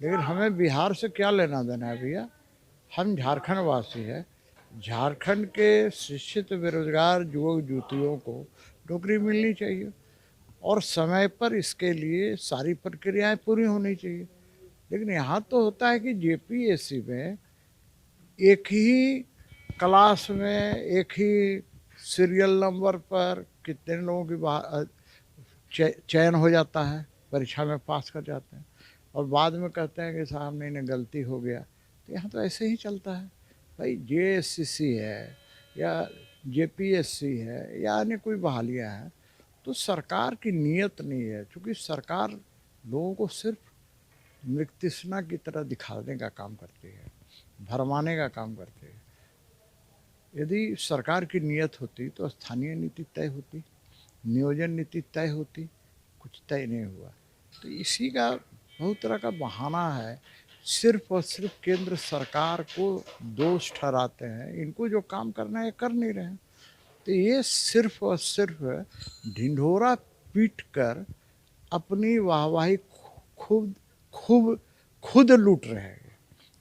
लेकिन हमें बिहार से क्या लेना देना है भैया। हम झारखंड वासी हैं। झारखंड के शिक्षित बेरोजगार युवक युवतियों को नौकरी मिलनी चाहिए और समय पर इसके लिए सारी प्रक्रियाएं पूरी होनी चाहिए। लेकिन यहाँ तो होता है कि जेपीएससी में एक ही क्लास में एक ही सीरियल नंबर पर कितने लोगों की चयन हो जाता है, परीक्षा में पास कर जाते हैं और बाद में कहते हैं कि साहब नहीं गलती हो गया। तो यहाँ तो ऐसे ही चलता है भाई। जेएससीसी है या जेपीएससी है या अन्य कोई बहालियाँ हैं, तो सरकार की नीयत नहीं है, क्योंकि सरकार लोगों को सिर्फ मृगतृष्णा की तरह दिखाने का काम करती है, भरमाने का काम करती है। यदि सरकार की नीयत होती तो स्थानीय नीति तय होती, नियोजन नीति तय होती, कुछ तय नहीं हुआ। तो इसी का बहुत तरह का बहाना है, सिर्फ और सिर्फ केंद्र सरकार को दोष ठहराते हैं। इनको जो काम करना है कर नहीं रहे हैं। तो ये सिर्फ और सिर्फ ढिंढोरा पीट कर अपनी वाहवाही खुद खुद खुद लूट रहे हैं।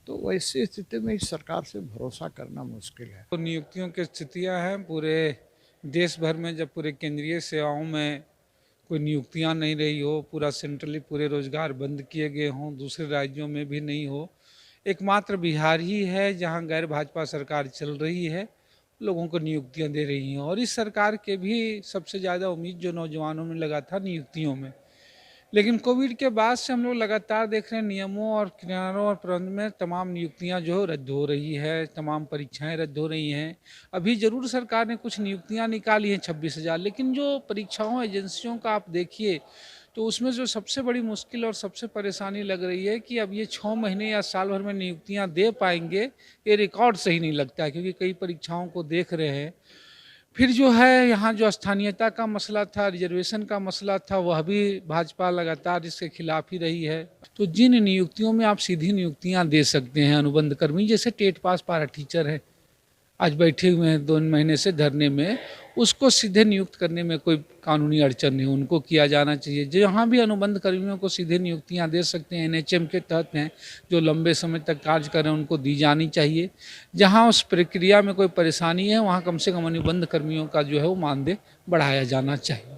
तो वैसी स्थिति में इस सरकार से भरोसा करना मुश्किल है। तो नियुक्तियों की स्थितियां हैं पूरे देश भर में। जब पूरे केंद्रीय सेवाओं में कोई नियुक्तियां नहीं रही हो, पूरा सेंट्रली पूरे रोजगार बंद किए गए हों, दूसरे राज्यों में भी नहीं हो, एकमात्र बिहार ही है जहां गैर भाजपा सरकार चल रही है, लोगों को नियुक्तियां दे रही हैं। और इस सरकार के भी सबसे ज़्यादा उम्मीद जो नौजवानों में लगा था नियुक्तियों में। लेकिन कोविड के बाद से हम लोग लगातार देख रहे हैं नियमों और किनारों और प्रबंध में तमाम नियुक्तियां जो रद्द हो रही है, तमाम परीक्षाएं रद्द हो रही हैं। अभी जरूर सरकार ने कुछ नियुक्तियां निकाली हैं 26,000, लेकिन जो परीक्षाओं एजेंसियों का आप देखिए तो उसमें जो सबसे बड़ी मुश्किल और सबसे परेशानी लग रही है कि अब ये 6 महीने या साल भर में नियुक्तियां दे पाएंगे, ये रिकॉर्ड सही नहीं लगता है। क्योंकि कई परीक्षाओं को देख रहे हैं। फिर जो है यहाँ जो स्थानीयता का मसला था, रिजर्वेशन का मसला था, वह भी भाजपा लगातार इसके खिलाफ ही रही है। तो जिन नियुक्तियों में आप सीधी नियुक्तियां दे सकते हैं, अनुबंध कर्मी जैसे टेट पास पारा टीचर है, आज बैठे हुए हैं 2 महीने से धरने में, उसको सीधे नियुक्त करने में कोई कानूनी अड़चन नहीं, उनको किया जाना चाहिए। जहाँ भी अनुबंध कर्मियों को सीधे नियुक्तियाँ दे सकते हैं, एनएचएम के तहत हैं, जो लंबे समय तक कार्य कर रहे हैं, उनको दी जानी चाहिए। जहाँ उस प्रक्रिया में कोई परेशानी है, वहाँ कम से कम अनुबंध कर्मियों का जो है वो मानदेय बढ़ाया जाना चाहिए।